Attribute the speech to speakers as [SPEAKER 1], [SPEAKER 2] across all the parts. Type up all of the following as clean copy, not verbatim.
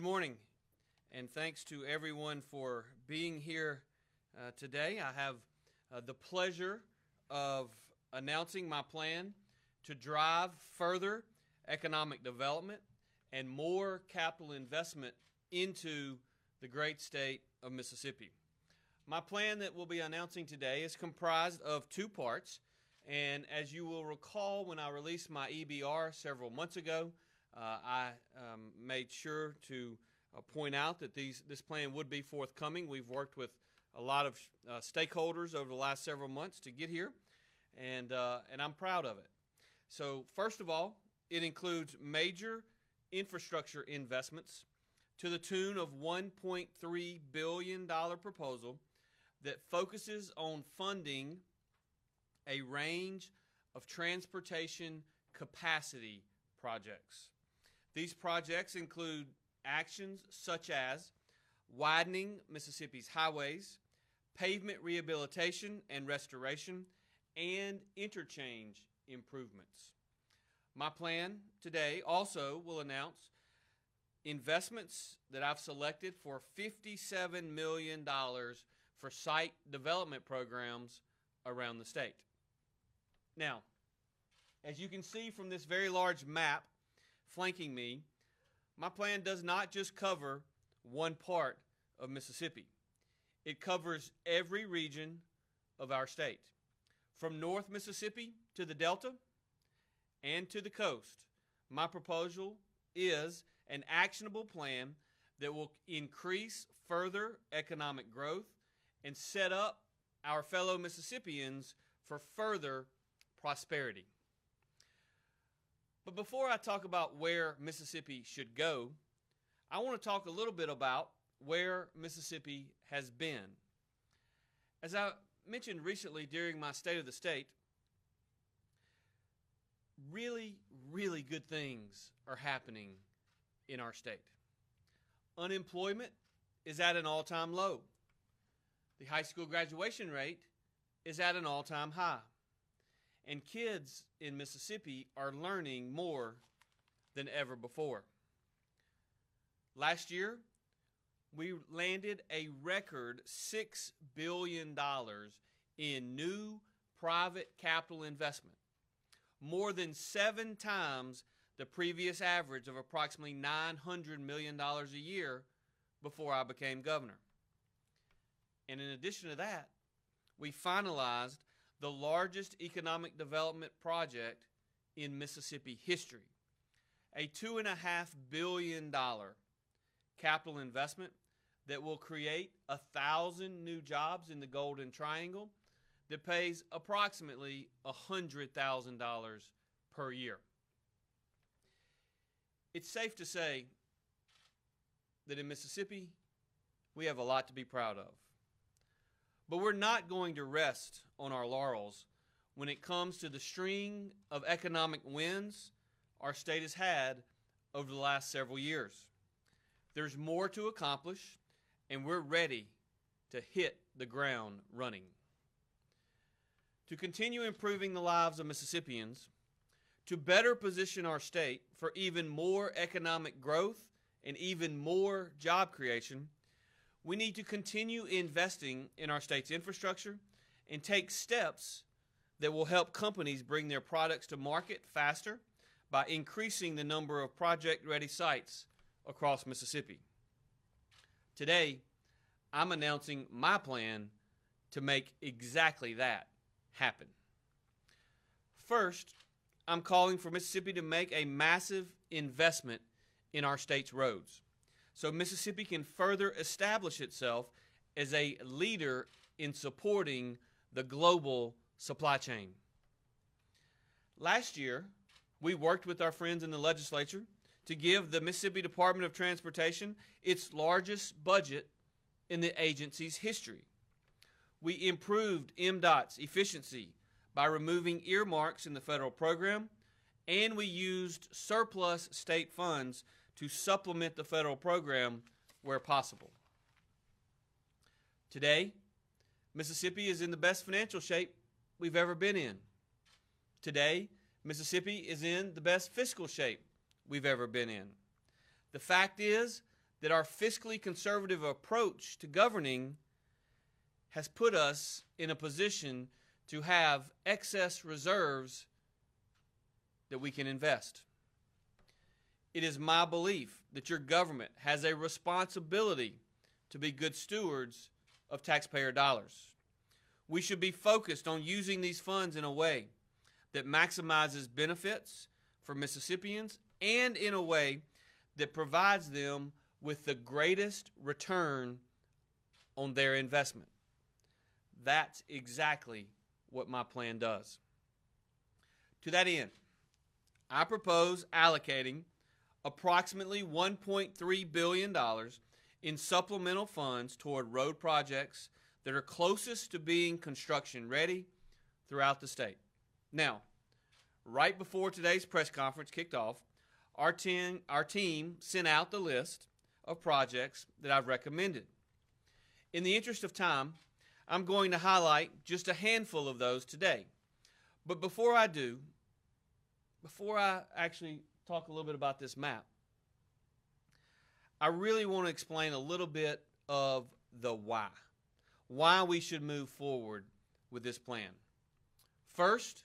[SPEAKER 1] Good morning, and thanks to everyone for being here today. I have the pleasure of announcing my plan to drive further economic development and more capital investment into the great state of Mississippi. My plan that we'll be announcing today is comprised of two parts, and as you will recall, when I released my EBR several months ago, I made sure to point out that this plan would be forthcoming. We've worked with a lot of stakeholders over the last several months to get here, and I'm proud of it. So first of all, it includes major infrastructure investments to the tune of $1.3 billion proposal that focuses on funding a range of transportation capacity projects. These projects include actions such as widening Mississippi's highways, pavement rehabilitation and restoration, and interchange improvements. My plan today also will announce investments that I've selected for $57 million for site development programs around the state. Now, as you can see from this very large map flanking me, my plan does not just cover one part of Mississippi. It covers every region of our state, from North Mississippi to the Delta and to the coast. My proposal is an actionable plan that will increase further economic growth and set up our fellow Mississippians for further prosperity. But before I talk about where Mississippi should go, I want to talk a little bit about where Mississippi has been. As I mentioned recently during my State of the State, really, really good things are happening in our state. Unemployment is at an all-time low. The high school graduation rate is at an all-time high. And kids in Mississippi are learning more than ever before. Last year, we landed a record $6 billion in new private capital investment, more than 7 times the previous average of approximately $900 million a year before I became governor. And in addition to that, we finalized the largest economic development project in Mississippi history, a $2.5 billion capital investment that will create 1,000 new jobs in the Golden Triangle that pays approximately $100,000 per year. It's safe to say that in Mississippi, we have a lot to be proud of. But we're not going to rest on our laurels when it comes to the string of economic wins our state has had over the last several years. There's more to accomplish, and we're ready to hit the ground running. To continue improving the lives of Mississippians, to better position our state for even more economic growth and even more job creation, we need to continue investing in our state's infrastructure and take steps that will help companies bring their products to market faster by increasing the number of project-ready sites across Mississippi. Today, I'm announcing my plan to make exactly that happen. First, I'm calling for Mississippi to make a massive investment in our state's roads, so Mississippi can further establish itself as a leader in supporting the global supply chain. Last year, we worked with our friends in the legislature to give the Mississippi Department of Transportation its largest budget in the agency's history. We improved MDOT's efficiency by removing earmarks in the federal program, and we used surplus state funds to supplement the federal program where possible. Today, Mississippi is in the best financial shape we've ever been in. Today, Mississippi is in the best fiscal shape we've ever been in. The fact is, that our fiscally conservative approach to governing has put us in a position to have excess reserves that we can invest. It is my belief that your government has a responsibility to be good stewards of taxpayer dollars. We should be focused on using these funds in a way that maximizes benefits for Mississippians and in a way that provides them with the greatest return on their investment. That's exactly what my plan does. To that end, I propose allocating approximately $1.3 billion in supplemental funds toward road projects that are closest to being construction ready throughout the state. Now, right before today's press conference kicked off, our team sent out the list of projects that I've recommended. In the interest of time, I'm going to highlight just a handful of those today. But before I do, before I actually talk a little bit about this map, I really want to explain a little bit of the why we should move forward with this plan. First,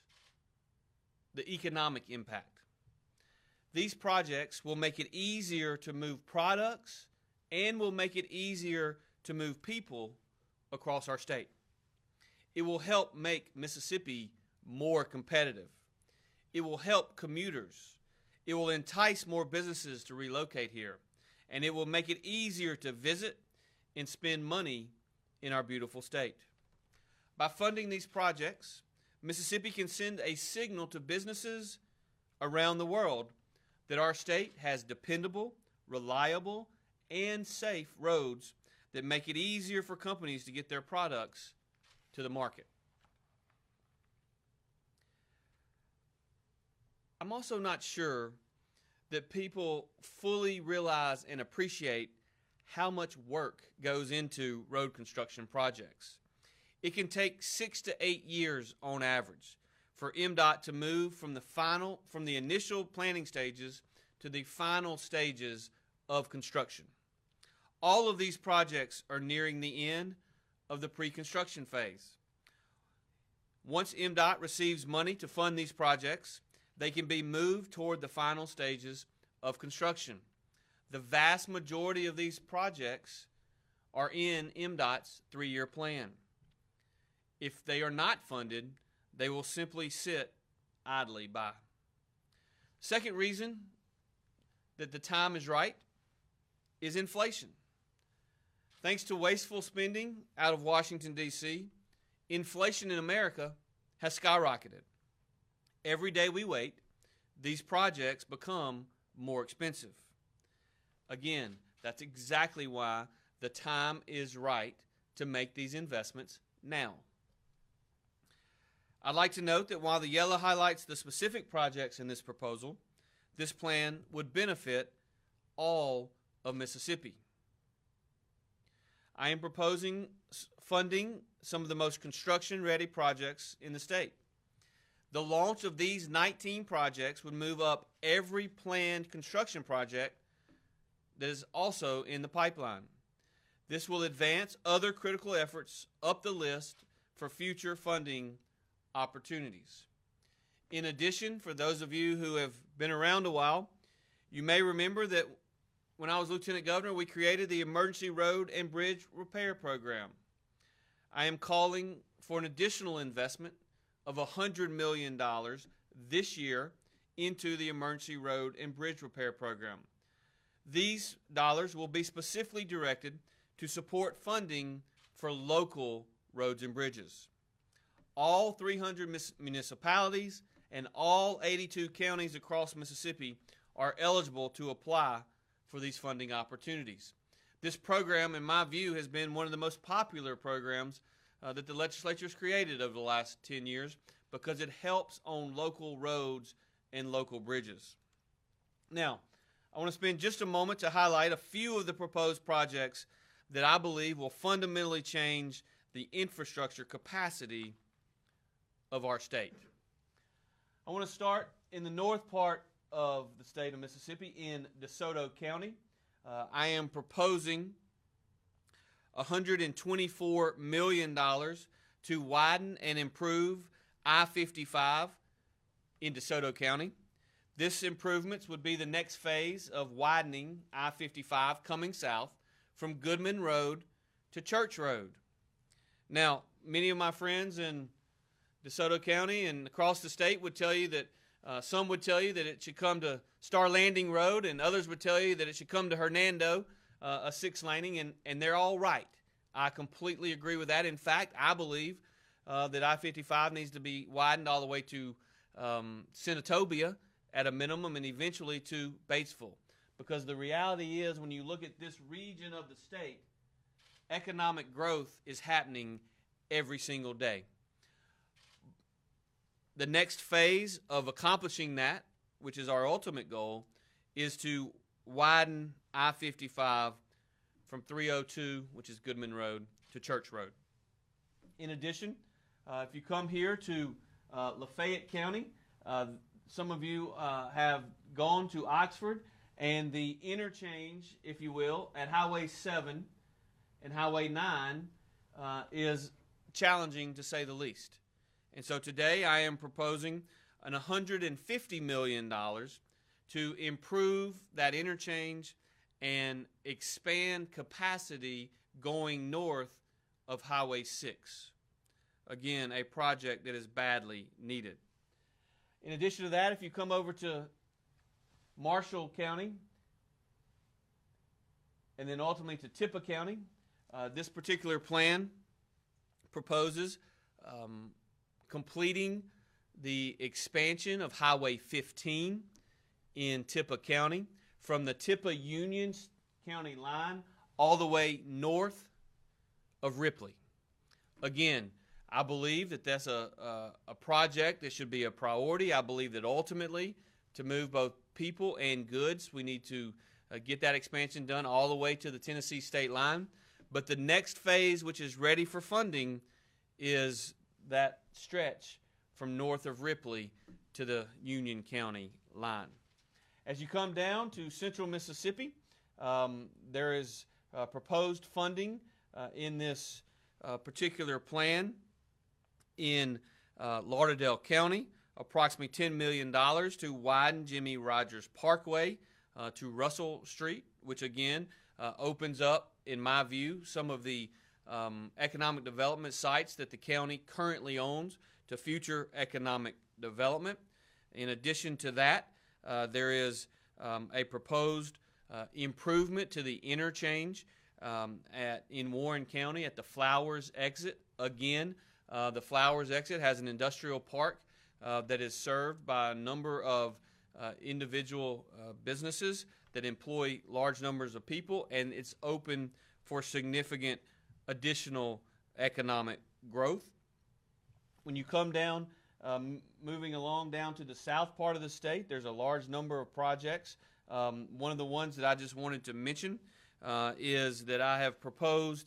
[SPEAKER 1] the economic impact. These projects will make it easier to move products and will make it easier to move people across our state. It will help make Mississippi more competitive. It will help commuters. It will entice more businesses to relocate here. And it will make it easier to visit and spend money in our beautiful state. By funding these projects, Mississippi can send a signal to businesses around the world that our state has dependable, reliable, and safe roads that make it easier for companies to get their products to the market. I'm also not sure that people fully realize and appreciate how much work goes into road construction projects. It can take 6 to 8 years on average for MDOT to move from the initial planning stages to the final stages of construction. All of these projects are nearing the end of the pre-construction phase. Once MDOT receives money to fund these projects, they can be moved toward the final stages of construction. The vast majority of these projects are in MDOT's 3-year plan. If they are not funded, they will simply sit idly by. Second reason that the time is right is inflation. Thanks to wasteful spending out of Washington, D.C., inflation in America has skyrocketed. Every day we wait, these projects become more expensive. Again, that's exactly why the time is right to make these investments now. I'd like to note that while the yellow highlights the specific projects in this proposal, this plan would benefit all of Mississippi. I am proposing funding some of the most construction-ready projects in the state. The launch of these 19 projects would move up every planned construction project that is also in the pipeline. This will advance other critical efforts up the list for future funding opportunities. In addition, for those of you who have been around a while, you may remember that when I was Lieutenant Governor, we created the Emergency Road and Bridge Repair Program. I am calling for an additional investment of $100 million this year into the Emergency Road and Bridge Repair Program. These dollars will be specifically directed to support funding for local roads and bridges. All 300 municipalities and all 82 counties across Mississippi are eligible to apply for these funding opportunities. This program, in my view, has been one of the most popular programs that the legislature has created over the last 10 years because it helps on local roads and local bridges. Now, I want to spend just a moment to highlight a few of the proposed projects that I believe will fundamentally change the infrastructure capacity of our state. I want to start in the north part of the state of Mississippi in DeSoto County. I am proposing $124 million to widen and improve I-55 in DeSoto County. This improvements would be the next phase of widening I-55 coming south from Goodman Road to Church Road. Now, many of my friends in DeSoto County and across the state would tell you that some would tell you that it should come to Star Landing Road, and others would tell you that it should come to Hernando, a 6-laning, and they're all right. I completely agree with that. In fact, I believe that I-55 needs to be widened all the way to Senatobia at a minimum, and eventually to Batesville. Because the reality is, when you look at this region of the state, economic growth is happening every single day. The next phase of accomplishing that, which is our ultimate goal, is to widen I-55 from 302, which is Goodman Road, to Church Road. In addition, if you come here to Lafayette County, some of you have gone to Oxford, and the interchange, if you will, at Highway 7 and Highway 9 is challenging, to say the least. And so today I am proposing an $150 million to improve that interchange and expand capacity going north of Highway 6. Again, a project that is badly needed. In addition to that, if you come over to Marshall County and then ultimately to Tippah County, this particular plan proposes completing the expansion of Highway 15 in Tippah County from the Tippah Union County line all the way north of Ripley. Again, I believe that that's a project that should be a priority. I believe that ultimately, to move both people and goods, we need to get that expansion done all the way to the Tennessee state line. But the next phase, which is ready for funding, is that stretch from north of Ripley to the Union County line. As you come down to central Mississippi, there is proposed funding in this particular plan in Lauderdale County, approximately $10 million to widen Jimmy Rogers Parkway to Russell Street, which again opens up, in my view, some of the economic development sites that the county currently owns to future economic development. In addition to that, there is a proposed improvement to the interchange in Warren County at the Flowers exit. Again, the Flowers exit has an industrial park that is served by a number of individual businesses that employ large numbers of people, and it's open for significant additional economic growth. When you come down, moving along down to the south part of the state, there's a large number of projects. One of the ones that I just wanted to mention is that I have proposed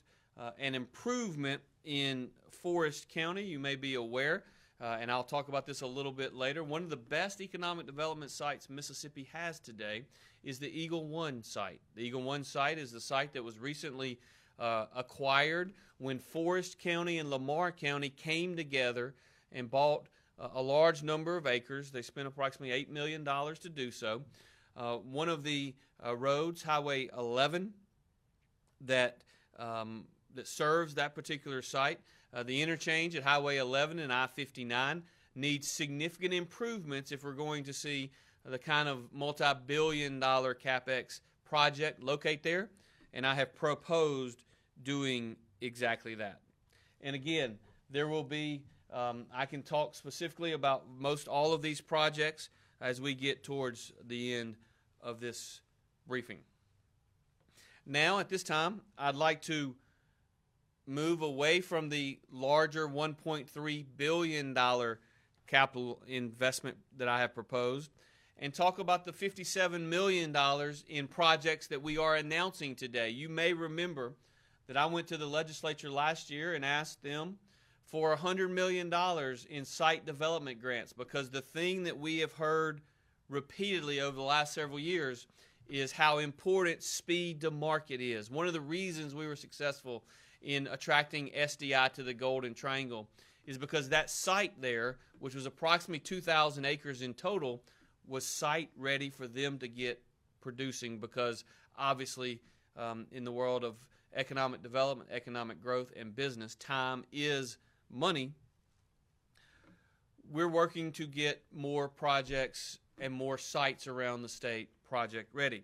[SPEAKER 1] an improvement in Forest County. You may be aware, and I'll talk about this a little bit later. One of the best economic development sites Mississippi has today is the Eagle One site. The Eagle One site is the site that was recently acquired when Forest County and Lamar County came together and bought a large number of acres. They spent approximately $8 million to do so. One of the roads, Highway 11, that serves that particular site, the interchange at Highway 11 and I-59, needs significant improvements if we're going to see the kind of multi-billion-dollar CapEx project locate there, and I have proposed doing exactly that. And again, there will be, I can talk specifically about most all of these projects as we get towards the end of this briefing. Now, at this time, I'd like to move away from the larger $1.3 billion capital investment that I have proposed and talk about the $57 million in projects that we are announcing today. You may remember that I went to the legislature last year and asked them for $100 million in site development grants, because the thing that we have heard repeatedly over the last several years is how important speed to market is. One of the reasons we were successful in attracting SDI to the Golden Triangle is because that site there, which was approximately 2,000 acres in total, was site ready for them to get producing, because obviously in the world of economic development, economic growth, and business, time is money. We're working to get more projects and more sites around the state project ready.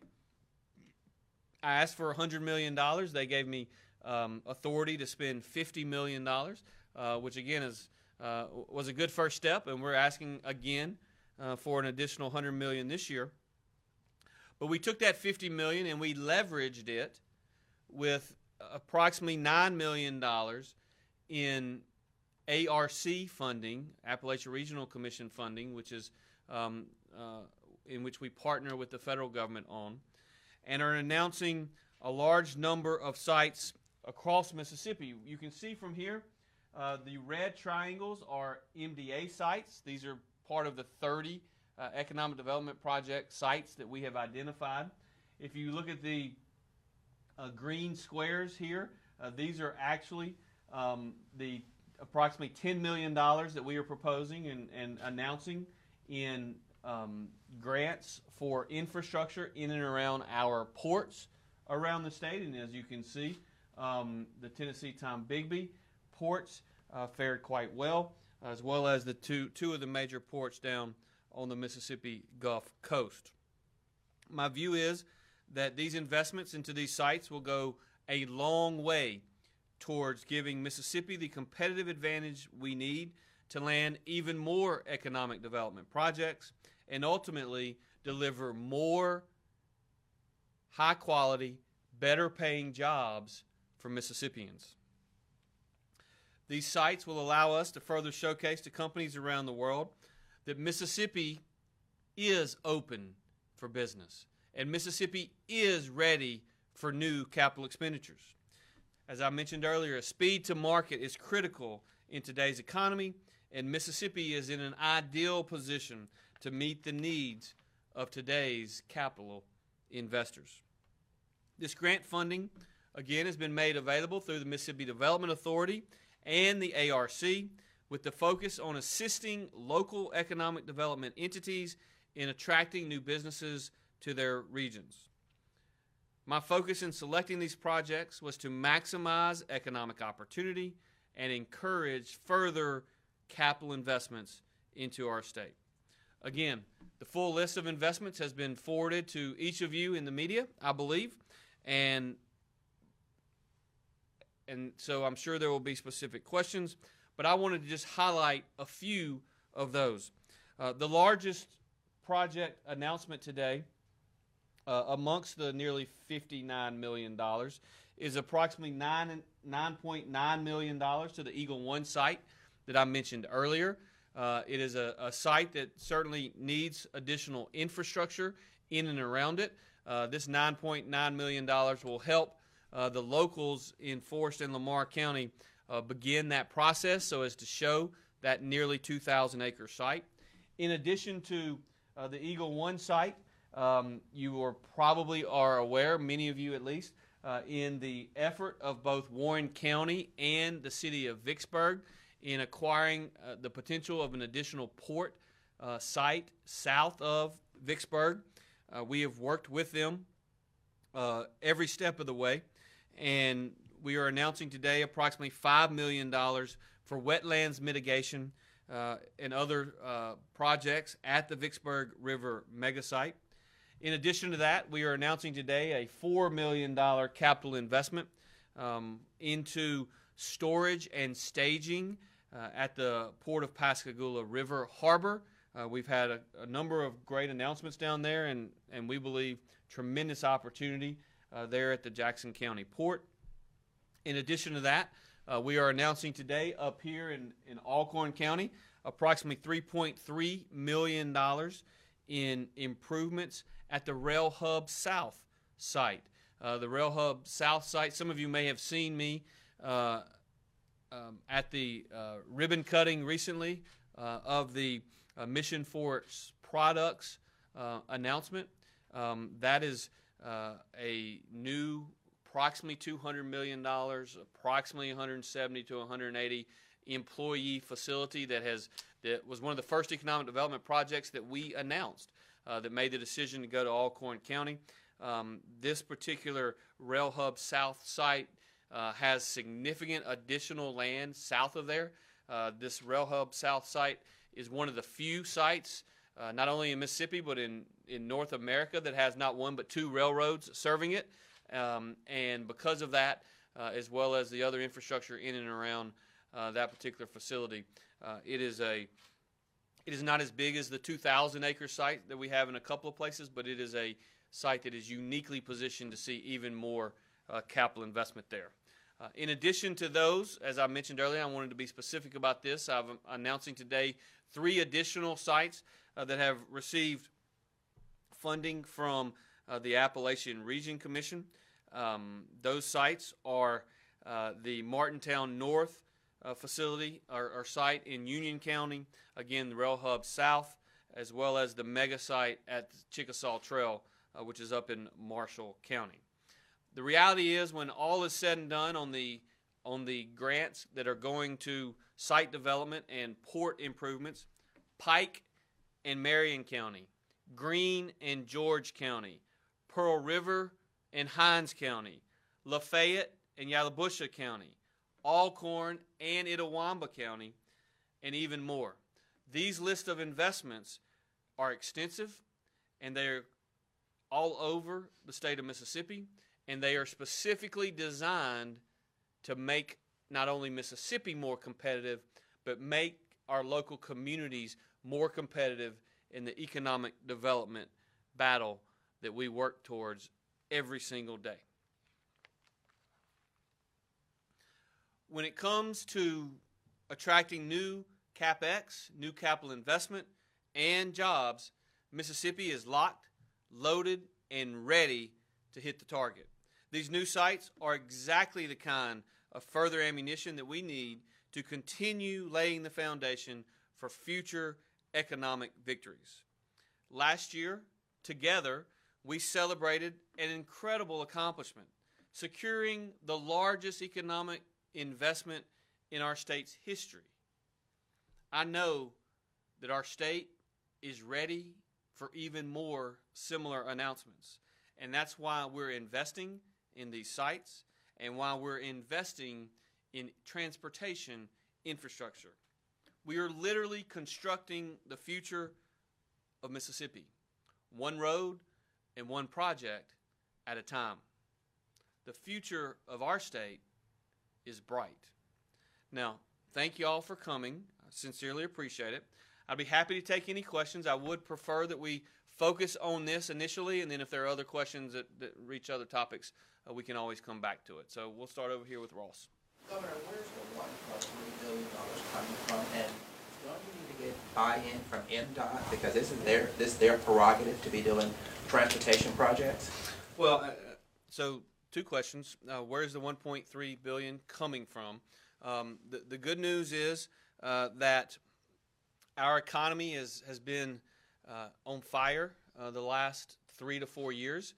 [SPEAKER 1] I asked for $100 million. They gave me authority to spend $50 million, which again was a good first step, and we're asking again for an additional $100 million this year. But we took that $50 million and we leveraged it with approximately $9 million in ARC funding, Appalachian Regional Commission funding, which is in which we partner with the federal government on, and are announcing a large number of sites across Mississippi. You can see from here, the red triangles are MDA sites. These are part of the 30 economic development project sites that we have identified. If you look at the green squares here, these are actually the approximately $10 million that we are proposing and announcing in grants for infrastructure in and around our ports around the state. And as you can see, the Tennessee Tom-Bigby ports fared quite well as the two of the major ports down on the Mississippi Gulf Coast. My view is that these investments into these sites will go a long way towards giving Mississippi the competitive advantage we need to land even more economic development projects and ultimately deliver more high-quality, better-paying jobs for Mississippians. These sites will allow us to further showcase to companies around the world that Mississippi is open for business and Mississippi is ready for new capital expenditures. As I mentioned earlier, speed to market is critical in today's economy, and Mississippi is in an ideal position to meet the needs of today's capital investors. This grant funding, again, has been made available through the Mississippi Development Authority and the ARC, with the focus on assisting local economic development entities in attracting new businesses to their regions. My focus in selecting these projects was to maximize economic opportunity and encourage further capital investments into our state. Again, the full list of investments has been forwarded to each of you in the media, I believe, and so I'm sure there will be specific questions, but I wanted to just highlight a few of those. The largest project announcement today, amongst the nearly $59 million, is approximately $9.9 million to the Eagle One site that I mentioned earlier. It is a site that certainly needs additional infrastructure in and around it. This $9.9 million will help the locals in Forest and Lamar County begin that process so as to show that nearly 2,000 acre site. In addition to the Eagle One site, you probably are aware, many of you at least, in the effort of both Warren County and the city of Vicksburg in acquiring the potential of an additional port site south of Vicksburg. We have worked with them every step of the way, and we are announcing today approximately $5 million for wetlands mitigation and other projects at the Vicksburg River megasite. In addition to that, we are announcing today a $4 million capital investment into storage and staging at the Port of Pascagoula River Harbor. We've had a number of great announcements down there, and we believe tremendous opportunity there at the Jackson County Port. In addition to that, we are announcing today up here in Alcorn County approximately $3.3 million in improvements at the Rail Hub South site. The Rail Hub South site, some of you may have seen me at the ribbon cutting recently of the Mission for Products announcement. That is a new approximately $200 million, approximately 170 to 180 employee facility that was one of the first economic development projects that we announced that made the decision to go to Alcorn County. This particular Rail Hub South site has significant additional land south of there. This Rail Hub South site is one of the few sites, not only in Mississippi, but in North America that has not one but two railroads serving it. And because of that, as well as the other infrastructure in and around that particular facility, it is not as big as the 2,000-acre site that we have in a couple of places, but it is a site that is uniquely positioned to see even more capital investment there. In addition to those, as I mentioned earlier, I wanted to be specific about this. I'm announcing today 3 additional sites that have received funding from the Appalachian Region Commission. Those sites are the Martintown North facility or site in Union County, again the Rail Hub South, as well as the mega site at the Chickasaw Trail, which is up in Marshall County. The reality is, when all is said and done on the grants that are going to site development and port improvements, Pike and Marion County, Greene and George County, Pearl River and Hinds County, Lafayette and Yalobusha County, Alcorn and Itawamba County, and even more. These lists of investments are extensive, and they're all over the state of Mississippi, and they are specifically designed to make not only Mississippi more competitive, but make our local communities more competitive in the economic development battle that we work towards every single day. When it comes to attracting new CapEx, new capital investment, and jobs, Mississippi is locked, loaded, and ready to hit the target. These new sites are exactly the kind of further ammunition that we need to continue laying the foundation for future economic victories. Last year, together, we celebrated an incredible accomplishment, securing the largest economic investment in our state's history. I know that our state is ready for even more similar announcements, and that's why we're investing in these sites and why we're investing in transportation infrastructure. We are literally constructing the future of Mississippi, one road and one project at a time. The future of our state is bright. Now, thank you all for coming. I sincerely appreciate it. I'd be happy to take any questions. I would prefer that we focus on this initially, and then if there are other questions that reach other topics, we can always come back to it. So we'll start over here with Ross.
[SPEAKER 2] Governor, where's the $1.3 billion coming from? And don't you need to get buy-in from MDOT, because isn't this their prerogative to be doing transportation projects?
[SPEAKER 1] Well, so 2 questions. Where's the $1.3 billion coming from? The good news is that our economy has been on fire the last 3 to 4 years,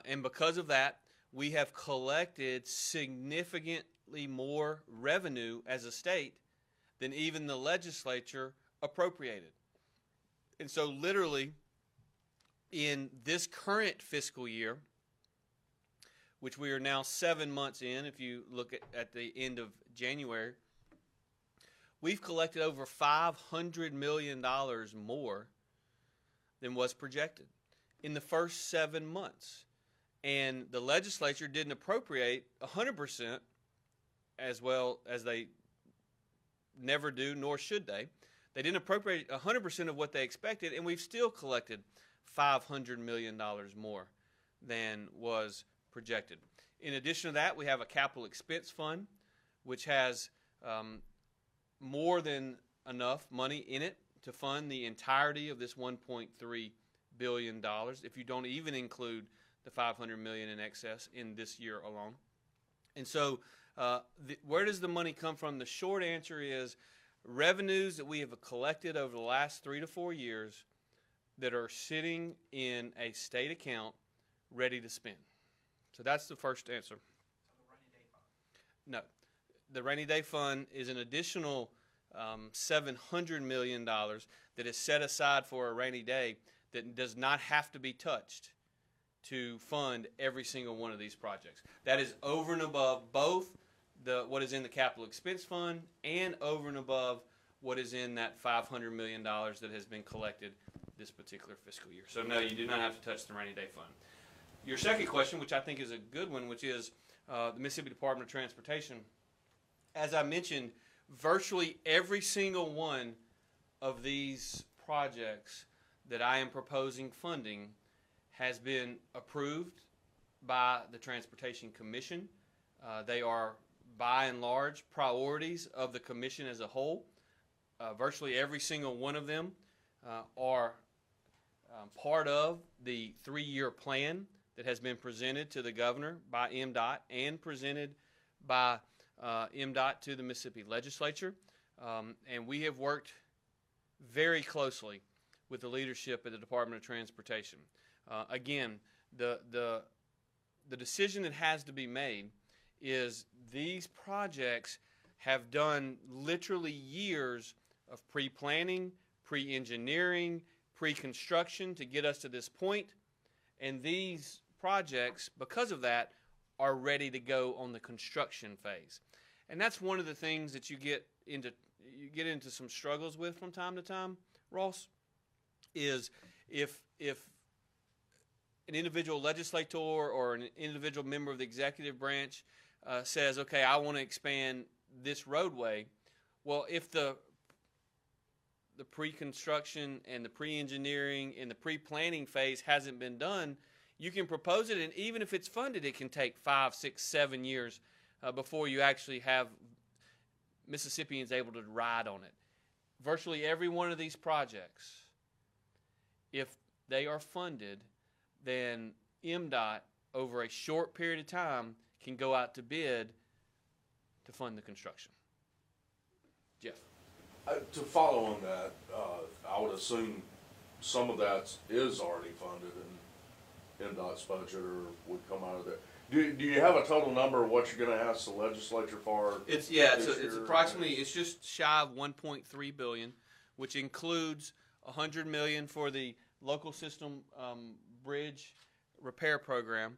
[SPEAKER 1] and because of that, we have collected significantly more revenue as a state than even the legislature appropriated. And so literally in this current fiscal year, which we are now 7 months in, if you look at the end of January, we've collected over $500 million more than was projected in the first 7 months. And the legislature didn't appropriate 100%, as well as they never do, nor should they. They didn't appropriate 100% of what they expected, and we've still collected $500 million more than was projected. In addition to that, we have a capital expense fund, which has more than enough money in it to fund the entirety of this $1.3 billion, if you don't even include the $500 million in excess in this year alone. And so where does the money come from? The short answer is revenues that we have collected over the last 3 to 4 years that are sitting in a state account ready to spend. So that's the first answer. No. The rainy day fund is an additional $700 million that is set aside for a rainy day that does not have to be touched to fund every single one of these projects. That is over and above both what is in the capital expense fund and over and above what is in that $500 million that has been collected this particular fiscal year. So no, you do not have to touch the rainy day fund. Your second question, which I think is a good one, which is the Mississippi Department of Transportation. As I mentioned, virtually every single one of these projects that I am proposing funding has been approved by the Transportation Commission. They are, by and large, priorities of the Commission as a whole. Virtually every single one of them are part of the 3-year plan that has been presented to the governor by MDOT and presented by MDOT to the Mississippi legislature. And we have worked very closely with the leadership at the Department of Transportation. Again, the decision that has to be made is these projects have done literally years of pre-planning, pre-engineering, pre-construction to get us to this point, and these projects, because of that, are ready to go on the construction phase. And that's one of the things that you get into some struggles with from time to time, Ross, is if an individual legislator or an individual member of the executive branch says, okay, I want to expand this roadway, well, if the pre-construction and the pre-engineering and the pre-planning phase hasn't been done, you can propose it, and even if it's funded, it can take 5, 6, 7 years before you actually have Mississippians able to ride on it. Virtually every one of these projects, if they are funded, then MDOT, over a short period of time, can go out to bid to fund the construction. Jeff?
[SPEAKER 3] To follow on that, I would assume some of that is already funded in MDOT's budget or would come out of there. Do you have a total number of what you're going to ask the legislature for?
[SPEAKER 1] It's approximately, it's just shy of $1.3 billion, which includes $100 million for the local system bridge repair program,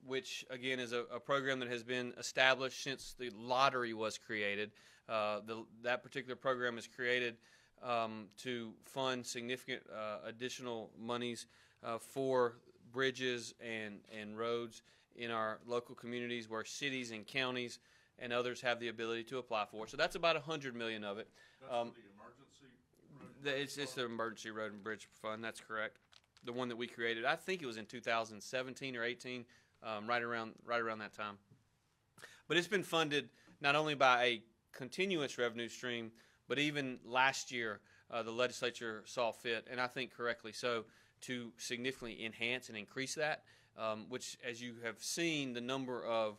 [SPEAKER 1] which again is a program that has been established since the lottery was created. That particular program is created to fund significant additional monies for bridges and roads in our local communities where cities and counties and others have the ability to apply for. So that's about $100 million of it.
[SPEAKER 3] That's the emergency road
[SPEAKER 1] it's the emergency road and bridge fund. That's correct. The one that we created, I think it was in 2017 or 18, right around that time. But it's been funded not only by a continuous revenue stream, but even last year the legislature saw fit, and I think correctly so, to significantly enhance and increase that, which, as you have seen, the number of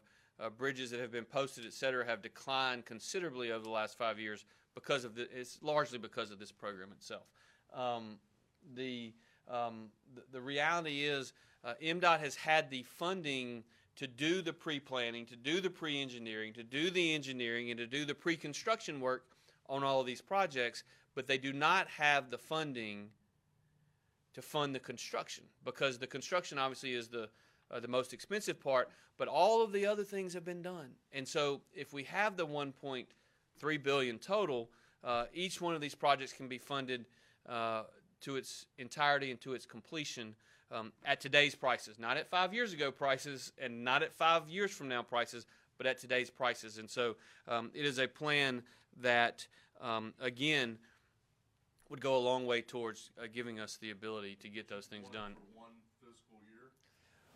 [SPEAKER 1] bridges that have been posted, et cetera, have declined considerably over the last 5 years because of it's largely because of this program itself. The reality is MDOT has had the funding to do the pre-planning, to do the pre-engineering, to do the engineering, and to do the pre-construction work on all of these projects, but they do not have the funding to fund the construction, because the construction obviously is the most expensive part, but all of the other things have been done. And so if we have the $1.3 billion total, each one of these projects can be funded to its entirety and to its completion at today's prices, not at 5 years ago prices and not at 5 years from now prices, but at today's prices. And so it is a plan that, again, would go a long way towards giving us the ability to get those things done.
[SPEAKER 3] For one fiscal year?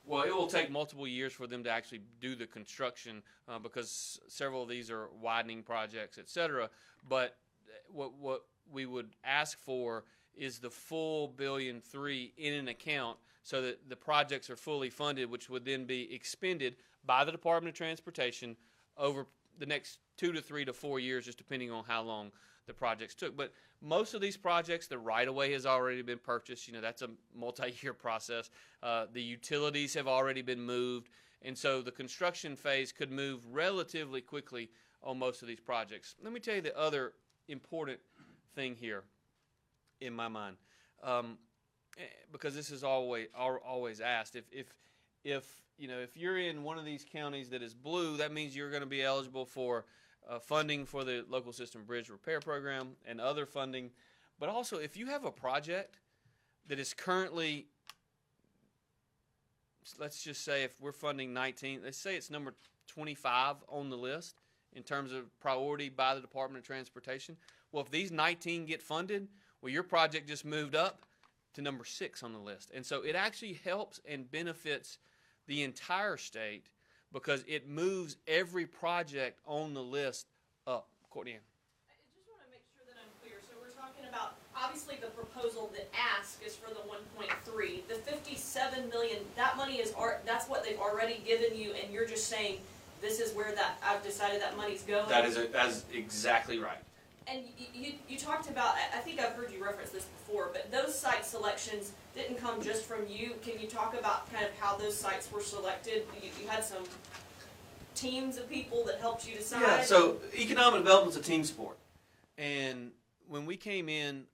[SPEAKER 1] Well, it will take multiple years for them to actually do the construction because several of these are widening projects, et cetera. But what we would ask for is the full $1.3 billion in an account so that the projects are fully funded, which would then be expended by the Department of Transportation over the next 2 to 3 to 4 years, just depending on how long the projects took. But most of these projects, the right-of-way has already been purchased. You know, that's a multi-year process. The utilities have already been moved. And so the construction phase could move relatively quickly on most of these projects. Let me tell you the other important thing here in my mind, because this is always asked. If you're in one of these counties that is blue, that means you're going to be eligible for funding for the local system bridge repair program and other funding. But also, if you have a project that is currently, let's just say if we're funding 19, let's say it's number 25 on the list in terms of priority by the Department of Transportation. Well, if these 19 get funded, well, your project just moved up to number 6 on the list. And so it actually helps and benefits the entire state because it moves every project on the list up. Courtney Ann.
[SPEAKER 4] I just want to make sure that I'm clear. So we're talking about, obviously the proposal that asks is for the 1.3. The 57 million, that money is, that's what they've already given you, and you're just saying this is where that I've decided that money's going?
[SPEAKER 1] That's exactly right.
[SPEAKER 4] And you talked about, I think I've heard you reference this before, but those site selections didn't come just from you. Can you talk about kind of how those sites were selected? You had some teams of people that helped you decide?
[SPEAKER 1] Yeah, so economic development's a team sport. And when we came in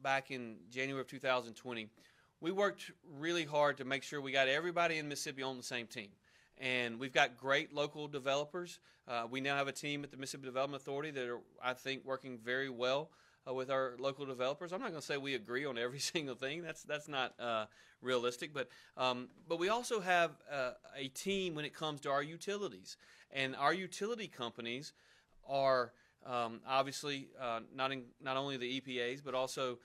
[SPEAKER 1] back in January of 2020, we worked really hard to make sure we got everybody in Mississippi on the same team. And we've got great local developers. We now have a team at the Mississippi Development Authority that are, I think, working very well with our local developers. I'm not going to say we agree on every single thing. That's not realistic. But we also have a team when it comes to our utilities. And our utility companies are obviously not only the EPAs, but also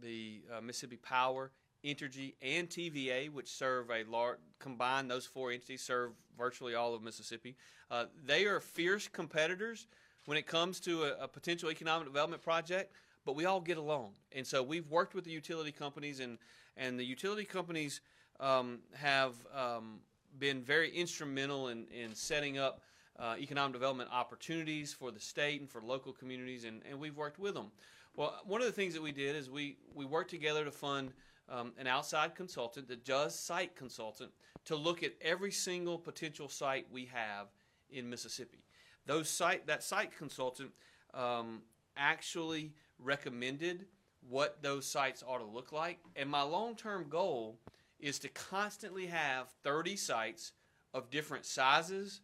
[SPEAKER 1] the Mississippi Power, Entergy, and TVA, which serve a large, combined, those 4 entities serve virtually all of Mississippi. They are fierce competitors when it comes to a potential economic development project, but we all get along. And so we've worked with the utility companies, and the utility companies have been very instrumental in setting up economic development opportunities for the state and for local communities, and we've worked with them. Well, one of the things that we did is we worked together to fund an outside consultant that does site consultant to look at every single potential site we have in Mississippi. That site consultant actually recommended what those sites ought to look like. And my long-term goal is to constantly have 30 sites of different sizes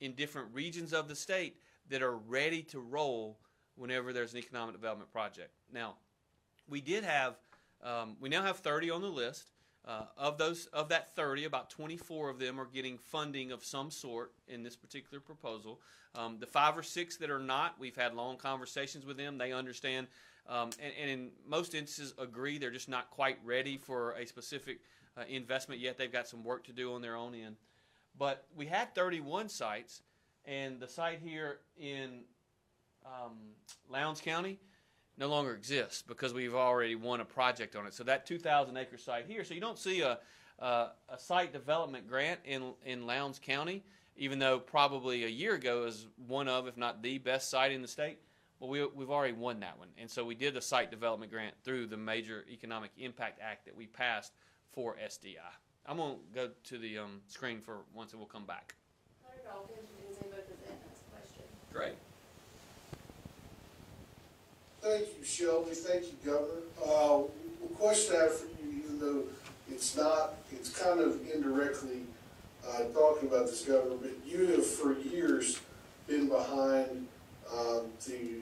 [SPEAKER 1] in different regions of the state that are ready to roll whenever there's an economic development project. Now, we now have 30 on the list. Of that 30, about 24 of them are getting funding of some sort in this particular proposal. The 5 or 6 that are not, we've had long conversations with them. They understand, and in most instances agree they're just not quite ready for a specific investment yet. They've got some work to do on their own end. But we had 31 sites, and the site here in Lowndes County no longer exists because we've already won a project on it. So that 2,000-acre site here, so you don't see a site development grant in Lowndes County, even though probably a year ago is one of, if not the best site in the state. Well, we've already won that one. And so we did a site development grant through the Major Economic Impact Act that we passed for SDI. I'm going to go to the screen for once and we'll come back. Great.
[SPEAKER 5] Thank you, Shelby. Thank you, Governor. The question I have for you, even though it's kind of indirectly talking about this, Governor, but you have for years been behind the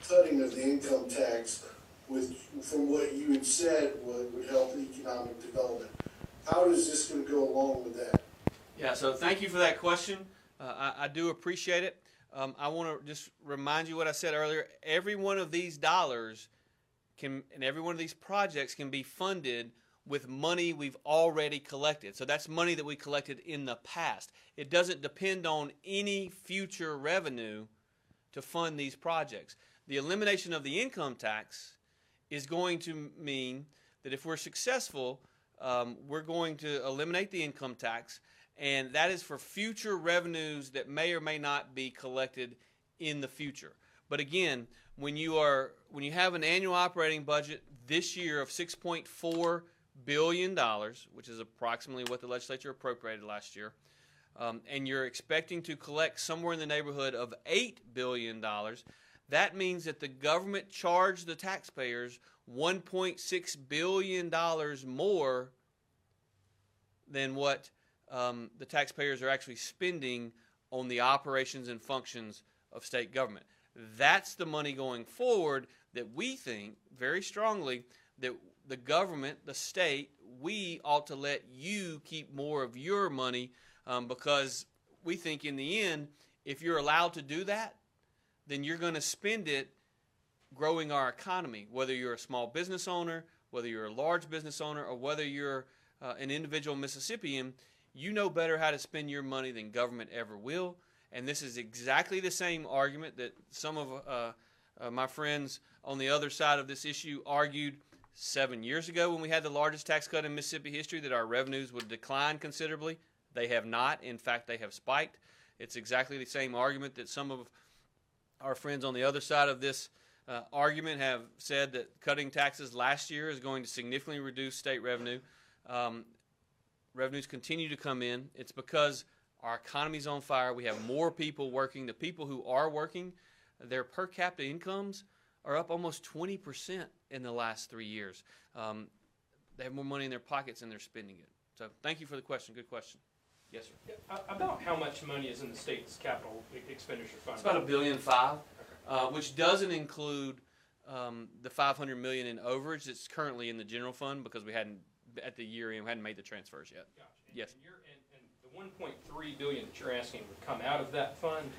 [SPEAKER 5] cutting of the income tax from what you had said would help economic development. How is this going to go along with that?
[SPEAKER 1] Yeah, so thank you for that question. I do appreciate it. I want to just remind you what I said earlier. Every one of these dollars and every one of these projects can be funded with money we've already collected. So that's money that we collected in the past. It doesn't depend on any future revenue to fund these projects. The elimination of the income tax is going to mean that if we're successful, we're going to eliminate the income tax, and that is for future revenues that may or may not be collected in the future. But again, when you have an annual operating budget this year of $6.4 billion, which is approximately what the legislature appropriated last year, and you're expecting to collect somewhere in the neighborhood of $8 billion, that means that the government charged the taxpayers $1.6 billion more than what the taxpayers are actually spending on the operations and functions of state government. That's the money going forward that we think very strongly that the government, the state, we ought to let you keep more of your money, because we think in the end, if you're allowed to do that, then you're going to spend it growing our economy, whether you're a small business owner, whether you're a large business owner, or whether you're an individual Mississippian. You know better how to spend your money than government ever will. And this is exactly the same argument that some of my friends on the other side of this issue argued 7 years ago when we had the largest tax cut in Mississippi history, that our revenues would decline considerably. They have not. In fact, they have spiked. It's exactly the same argument that some of our friends on the other side of this argument have said, that cutting taxes last year is going to significantly reduce state revenue. Revenues continue to come in. It's because our economy's on fire. We have more people working. The people who are working, their per capita incomes are up almost 20% in the last 3 years. They have more money in their pockets and they're spending it. So thank you for the question. Good question. Yes, sir.
[SPEAKER 6] About how much money is in the state's capital expenditure fund?
[SPEAKER 1] It's about $1.5 billion, which doesn't include the $500 million in overage that's currently in the general fund, because we hadn't, at the year end, we hadn't made the transfers yet.
[SPEAKER 6] Gotcha.
[SPEAKER 1] Yes.
[SPEAKER 6] And the $1.3 billion that you're asking would come out of that fund?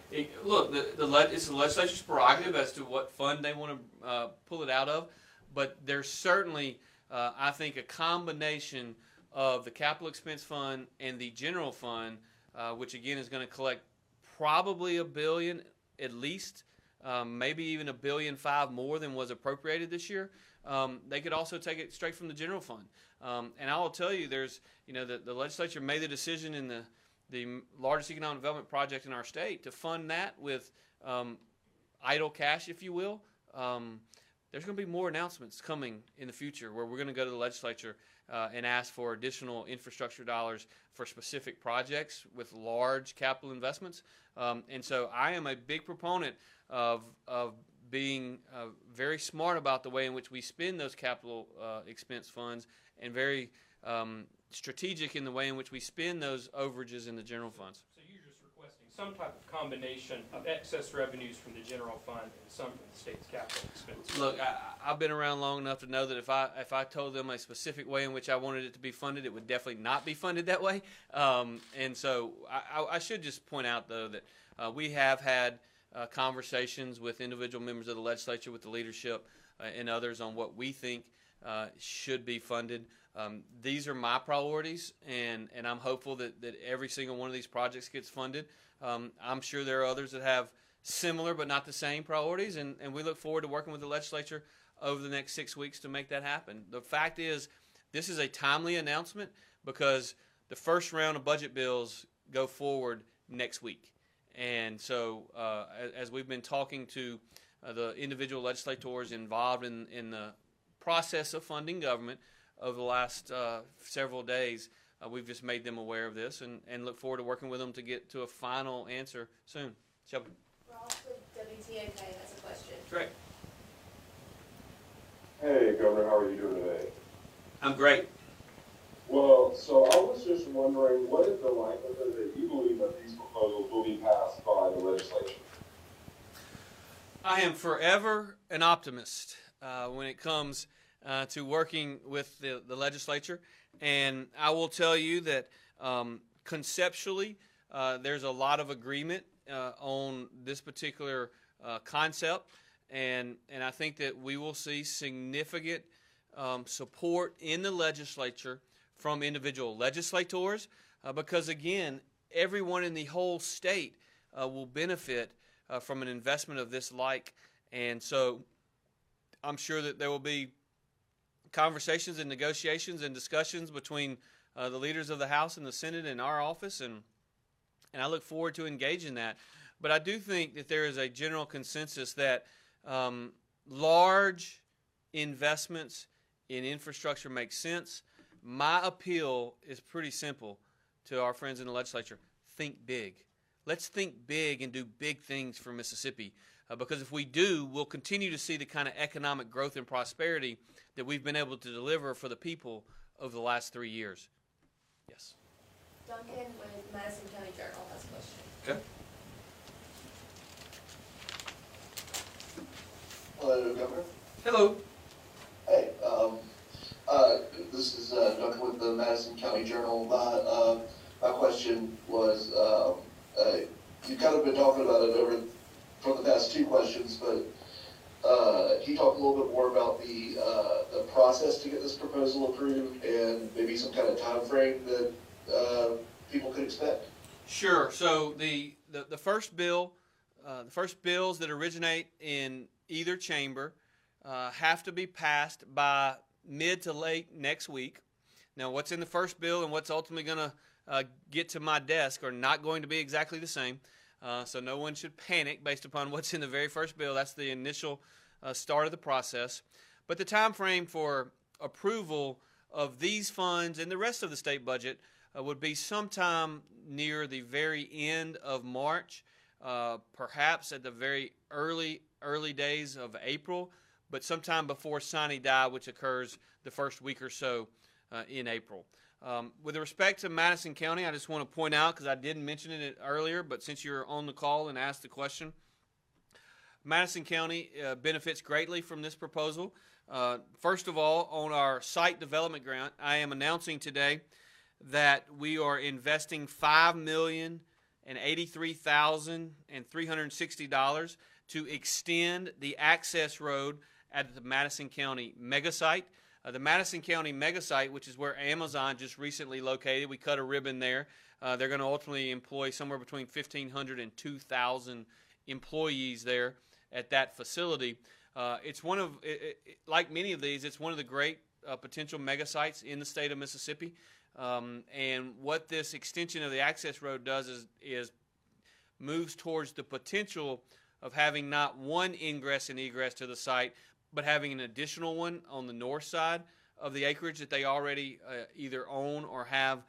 [SPEAKER 1] Look, it's the legislature's prerogative as to what fund they want to pull it out of, but there's certainly, I think, a combination of the capital expense fund and the general fund, which again is going to collect probably $1 billion at least, maybe even $1.5 billion more than was appropriated this year. They could also take it straight from the general fund. And I will tell you, there's, the legislature made the decision in the largest economic development project in our state to fund that with idle cash, if you will. There's going to be more announcements coming in the future where we're going to go to the legislature and ask for additional infrastructure dollars for specific projects with large capital investments. And so I am a big proponent of being very smart about the way in which we spend those capital expense funds, and very strategic in the way in which we spend those overages in the general funds.
[SPEAKER 6] So you're just requesting some type of combination of excess revenues from the general fund and some from the state's capital expense?
[SPEAKER 1] Look, I've been around long enough to know that if I told them a specific way in which I wanted it to be funded, it would definitely not be funded that way. And so I should just point out, though, that we have had conversations with individual members of the legislature, with the leadership, and others on what we think should be funded. These are my priorities, and I'm hopeful that every single one of these projects gets funded. I'm sure there are others that have similar but not the same priorities, and we look forward to working with the legislature over the next 6 weeks to make that happen. The fact is, this is a timely announcement because the first round of budget bills go forward next week. And so as we've been talking to the individual legislators involved in the process of funding government over the last several days, we've just made them aware of this and look forward to working with them to get to a final answer soon. Shelby.
[SPEAKER 7] Ross with WTAK has a question.
[SPEAKER 1] Great.
[SPEAKER 8] Hey, Governor, how are you doing today?
[SPEAKER 1] I'm great.
[SPEAKER 8] Well, so I was just wondering, what is the likelihood that you believe that these proposals will be passed by the legislature?
[SPEAKER 1] I am forever an optimist when it comes to working with the legislature, and I will tell you that conceptually there's a lot of agreement on this particular concept, and I think that we will see significant support in the legislature from individual legislators, because again, everyone in the whole state will benefit from an investment of this like, and so I'm sure that there will be conversations and negotiations and discussions between the leaders of the House and the Senate and our office, and I look forward to engaging that. but I do think that there is a general consensus that large investments in infrastructure make sense. My appeal is pretty simple to our friends in the legislature. Think big. Let's think big and do big things for Mississippi. Because if we do, we'll continue to see the kind of economic growth and prosperity that we've been able to deliver for the people over the last 3 years. Yes.
[SPEAKER 7] Duncan with Madison County Journal has a question.
[SPEAKER 1] Okay.
[SPEAKER 9] Hello, Governor.
[SPEAKER 1] Hello.
[SPEAKER 9] Hey, this is Duncan with the Madison County Journal. My question was, you've kind of been talking about it over for the past two questions, but can you talk a little bit more about the process to get this proposal approved and maybe some kind of time frame that people could expect?
[SPEAKER 1] Sure. So the first bill, the first bills that originate in either chamber have to be passed by mid to late next week. Now, what's in the first bill and what's ultimately going to get to my desk are not going to be exactly the same. So no one should panic based upon what's in the very first bill. That's the initial start of the process. But the time frame for approval of these funds and the rest of the state budget would be sometime near the very end of March, perhaps at the very early days of April, but sometime before Sine Die, which occurs the first week or so in April. With respect to Madison County, I just want to point out, because I didn't mention it earlier, but since you're on the call and asked the question, Madison County benefits greatly from this proposal. First of all, on our site development grant, I am announcing today that we are investing $5,083,360 to extend the access road at the Madison County mega site. The Madison County mega site, which is where Amazon just recently located, we cut a ribbon there. They're going to ultimately employ somewhere between 1,500 and 2,000 employees there at that facility. It's one of, like many of these, it's one of the great potential mega sites in the state of Mississippi. And what this extension of the access road does is moves towards the potential of having not one ingress and egress to the site, but having an additional one on the north side of the acreage that they already either own or have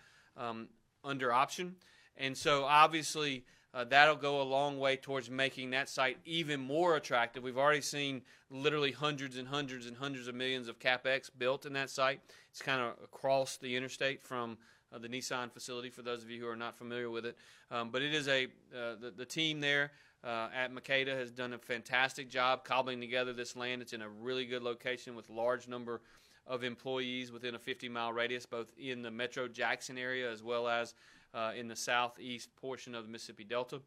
[SPEAKER 1] under option. And so obviously that'll go a long way towards making that site even more attractive. We've already seen literally hundreds and hundreds and hundreds of millions of CapEx built in that site. It's kind of across the interstate from the Nissan facility, for those of you who are not familiar with it. But it is the team there at Makeda has done a fantastic job cobbling together this land. It's in a really good location with a large number of employees within a 50-mile radius, both in the Metro Jackson area as well as in the southeast portion of the Mississippi Delta.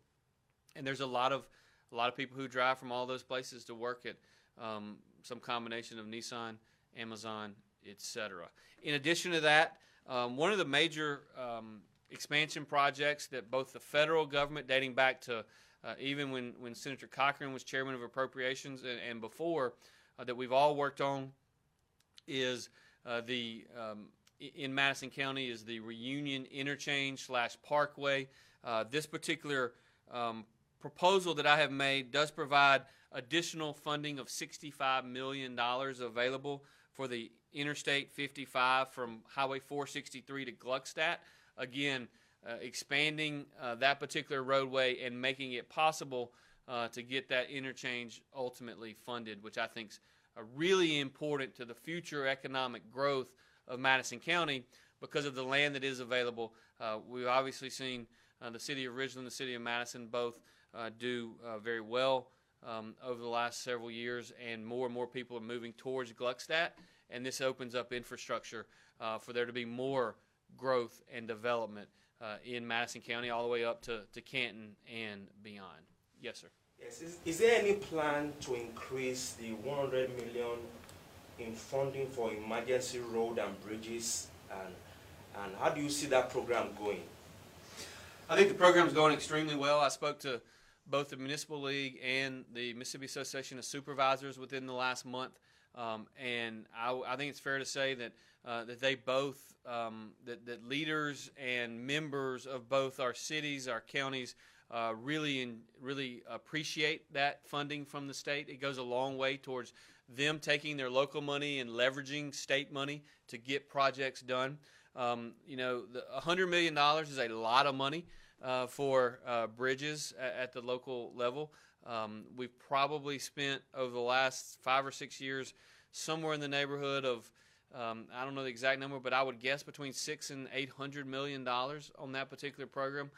[SPEAKER 1] And there's a lot of people who drive from all those places to work at some combination of Nissan, Amazon, etc. In addition to that, one of the major expansion projects that both the federal government, dating back to even when Senator Cochran was chairman of appropriations and before, that we've all worked on is in Madison County is the Reunion Interchange / Parkway. This particular proposal that I have made does provide additional funding of $65 million available for the Interstate 55 from Highway 463 to Gluckstadt. Again, expanding that particular roadway and making it possible to get that interchange ultimately funded, which I think is really important to the future economic growth of Madison County because of the land that is available. We've obviously seen the city of Ridgeland and the city of Madison both do very well over the last several years, and more people are moving towards Gluckstadt, and this opens up infrastructure for there to be more growth and development in Madison County all the way up to Canton and beyond. Yes, sir.
[SPEAKER 10] Yes. Is there any plan to increase the $100 million in funding for emergency road and bridges, and how do you see that program going?
[SPEAKER 1] I think the program is going extremely well. I spoke to both the Municipal League and the Mississippi Association of Supervisors within the last month, and I think it's fair to say that they both that leaders and members of both our cities, our counties, really appreciate that funding from the state. It goes a long way towards them taking their local money and leveraging state money to get projects done. The $100 million is a lot of money for bridges at the local level. We've probably spent over the last 5 or 6 years somewhere in the neighborhood of I don't know the exact number, but I would guess between $600 and $800 million on that particular program.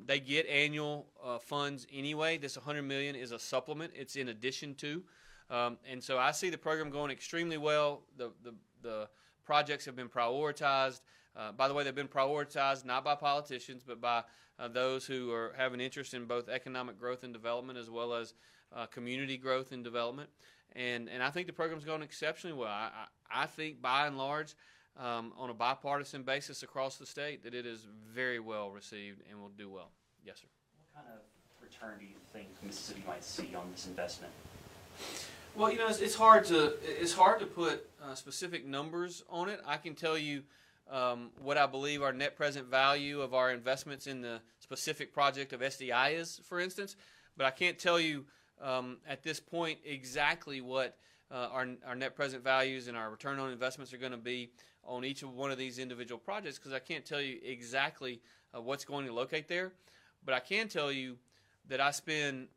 [SPEAKER 1] They get annual funds anyway. This $100 million is a supplement. It's in addition to, and so I see the program going extremely well. The projects have been prioritized. By the way, they've been prioritized not by politicians, but by those who have an interest in both economic growth and development as well as community growth and development. And I think the program's going exceptionally well. I think by and large, on a bipartisan basis across the state, that it is very well received and will do well. Yes, sir.
[SPEAKER 11] What kind of return do you think Mississippi might see on this investment?
[SPEAKER 1] Well, it's hard to put specific numbers on it. I can tell you what I believe our net present value of our investments in the specific project of SDI is, for instance, but I can't tell you at this point exactly what our net present values and our return on investments are going to be on each of one of these individual projects, because I can't tell you exactly what's going to locate there. But I can tell you that I spend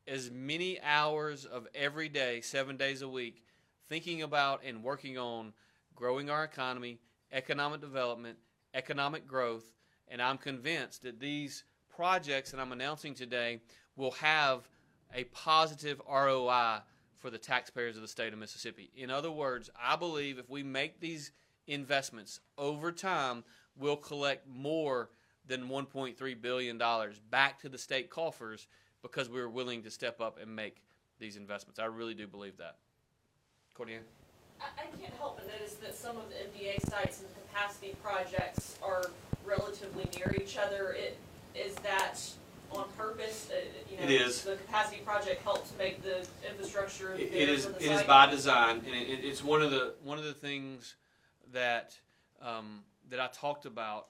[SPEAKER 1] as many hours of every day, 7 days a week, thinking about and working on growing our economy, economic development, economic growth, and I'm convinced that these projects that I'm announcing today will have a positive ROI for the taxpayers of the state of Mississippi. In other words, I believe if we make these investments over time, we'll collect more than $1.3 billion back to the state coffers because we were willing to step up and make these investments. I really do believe that. Cordian?
[SPEAKER 4] I can't help but notice that some of the MDA sites and capacity projects are relatively near each other. Is that on purpose?
[SPEAKER 1] It is.
[SPEAKER 4] The capacity project helps make the infrastructure.
[SPEAKER 1] It is by design, and it's one of the things that that I talked about,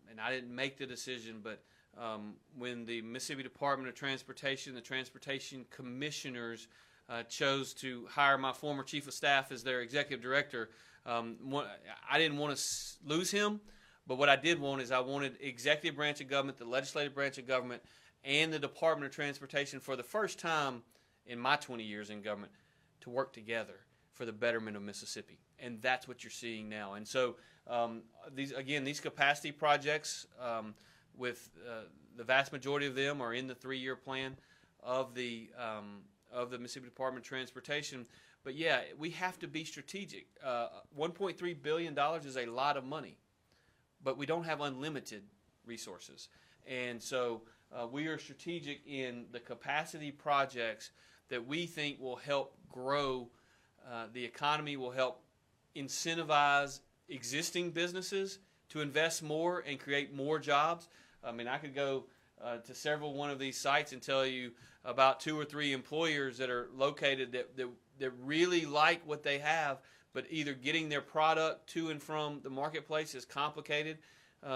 [SPEAKER 1] and I didn't make the decision, but when the Mississippi Department of Transportation, the Transportation Commissioners, chose to hire my former chief of staff as their executive director, I didn't want to lose him, but what I did want is I wanted executive branch of government, the legislative branch of government, and the Department of Transportation for the first time in my 20 years in government to work together for the betterment of Mississippi. And that's what you're seeing now. And so these capacity projects, with the vast majority of them are in the 3-year plan of the Mississippi Department of Transportation. But yeah, we have to be strategic. $1.3 billion is a lot of money, but we don't have unlimited resources. And so we are strategic in the capacity projects that we think will help grow the economy, will help incentivize existing businesses to invest more and create more jobs. I mean, I could go to one of these sites and tell you about 2 or 3 employers that are located that really like what they have, but either getting their product to and from the marketplace is complicated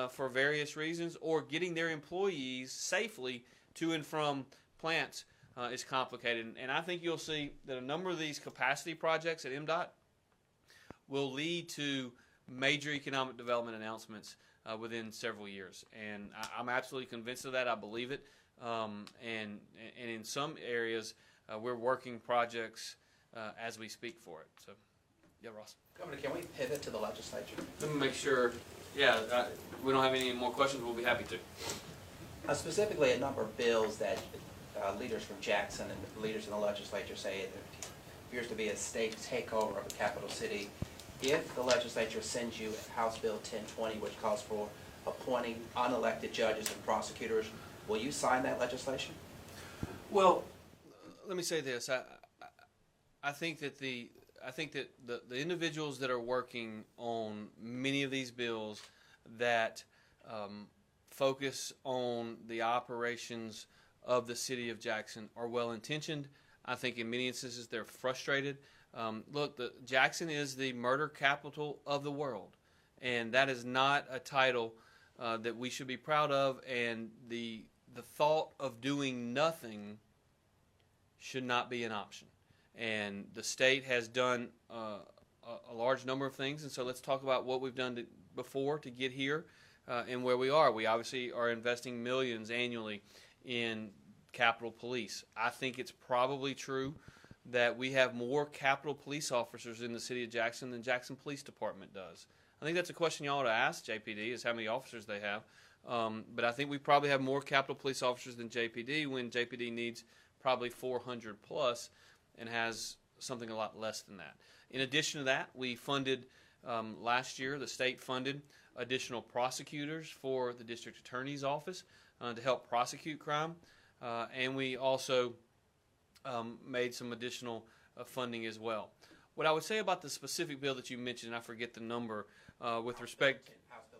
[SPEAKER 1] for various reasons, or getting their employees safely to and from plants is complicated. And I think you'll see that a number of these capacity projects at MDOT will lead to major economic development announcements within several years. And I'm absolutely convinced of that. I believe it. And in some areas, we're working projects as we speak for it. So, yeah, Ross.
[SPEAKER 2] Governor, can we pivot to the legislature?
[SPEAKER 1] Let me make sure. Yeah, we don't have any more questions. We'll be happy to.
[SPEAKER 2] Specifically, a number of bills that leaders from Jackson and leaders in the legislature say there appears to be a state takeover of the capital city. If the legislature sends you House Bill 1020, which calls for appointing unelected judges and prosecutors, will you sign that legislation?
[SPEAKER 1] Well, let me say this. I think that the individuals that are working on many of these bills that focus on the operations of the city of Jackson are well-intentioned. I think in many instances they're frustrated. Look, Jackson is the murder capital of the world, and that is not a title that we should be proud of. And the the thought of doing nothing should not be an option. And the state has done a large number of things, and so let's talk about what we've done before to get here and where we are. We obviously are investing millions annually in Capitol Police. I think it's probably true that we have more Capitol Police officers in the city of Jackson than Jackson Police Department does. I think that's a question you ought to ask JPD, is how many officers they have. But I think we probably have more Capitol Police officers than JPD, when JPD needs probably 400 plus and has something a lot less than that. In addition to that, we funded last year, the state funded additional prosecutors for the district attorney's office to help prosecute crime. And we also made some additional funding as well. What I would say about the specific bill that you mentioned, I forget the number, with respect...
[SPEAKER 2] House Bill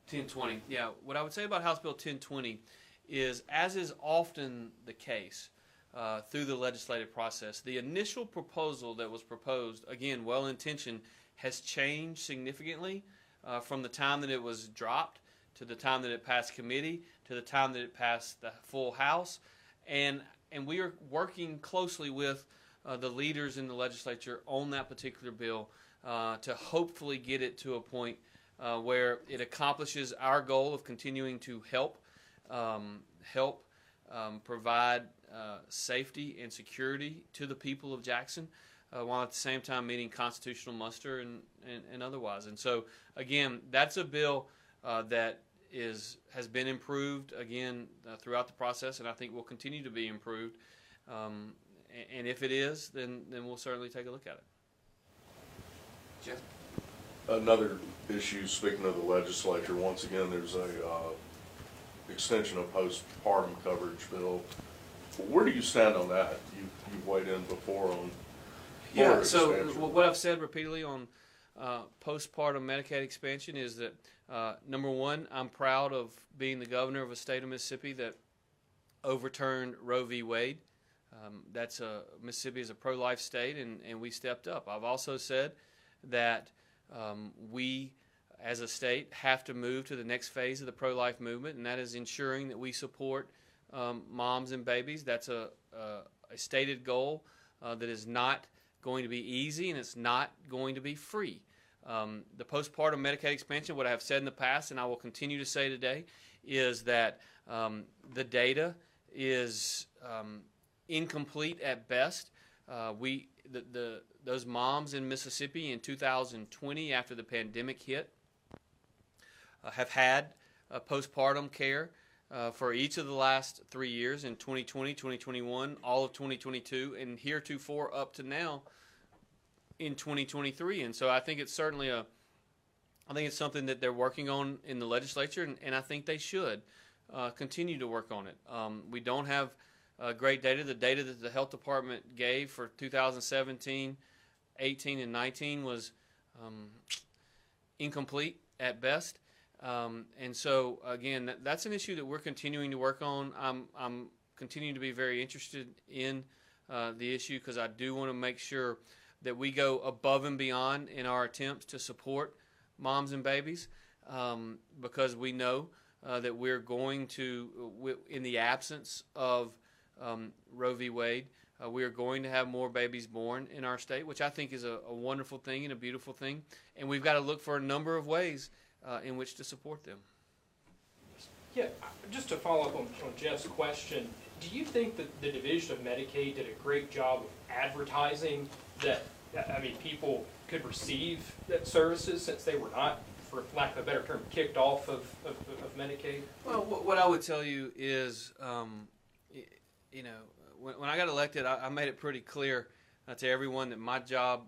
[SPEAKER 2] 1020.
[SPEAKER 1] 1020, yeah. What I would say about House Bill 1020 is, as is often the case through the legislative process, the initial proposal that was proposed, again, well-intentioned, has changed significantly from the time that it was dropped to the time that it passed committee to the time that it passed the full House. And we are working closely with the leaders in the legislature on that particular bill to hopefully get it to a point where it accomplishes our goal of continuing to help provide safety and security to the people of Jackson, while at the same time meeting constitutional muster and otherwise. And so, again, that's a bill that has been improved again throughout the process, and I think will continue to be improved. And if it is, then we'll certainly take a look at it. Jeff?
[SPEAKER 3] Another issue, speaking of the legislature, once again, there's a extension of postpartum coverage bill. Where do you stand on that? You've weighed in before on
[SPEAKER 1] so what I've said repeatedly on postpartum Medicaid expansion is that, number one, I'm proud of being the governor of a state of Mississippi that overturned Roe v. Wade. Mississippi is a pro-life state, and we stepped up. I've also said that we, as a state, have to move to the next phase of the pro-life movement, and that is ensuring that we support moms and babies. That's a stated goal that is not going to be easy, and it's not going to be free. The postpartum Medicaid expansion, what I have said in the past, and I will continue to say today, is that the data is incomplete at best. Those moms in Mississippi in 2020, after the pandemic hit, have had postpartum care for each of the last 3 years, in 2020, 2021, all of 2022, and heretofore up to now in 2023. And so I think it's certainly I think it's something that they're working on in the legislature, and I think they should continue to work on it. We don't have great data. The data that the health department gave for 2017, 18, and 19 was incomplete at best. And so, again, that's an issue that we're continuing to work on. I'm continuing to be very interested in the issue, because I do want to make sure that we go above and beyond in our attempts to support moms and babies, because we know that we're going to, in the absence of Roe v. Wade, we are going to have more babies born in our state, which I think is a wonderful thing and a beautiful thing. And we've got to look for a number of ways in which to support them.
[SPEAKER 6] Yeah, just to follow up on Jeff's question, do you think that the Division of Medicaid did a great job of advertising that, people could receive that services, since they were not, for lack of a better term, kicked off of Medicaid?
[SPEAKER 1] Well, what I would tell you is, when I got elected, I made it pretty clear to everyone that my job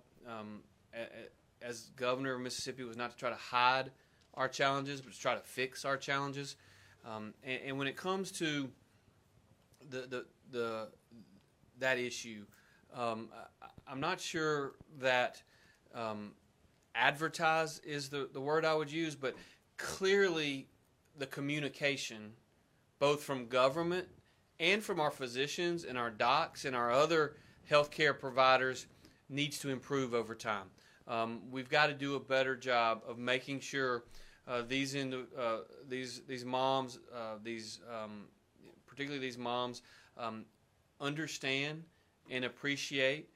[SPEAKER 1] as governor of Mississippi was not to try to hide our challenges, but to try to fix our challenges. And when it comes to that issue, I'm not sure that advertise is the word I would use, but clearly the communication, both from government and from our physicians and our docs and our other healthcare providers, needs to improve over time. We've got to do a better job of making sure these moms, particularly these moms, understand and appreciate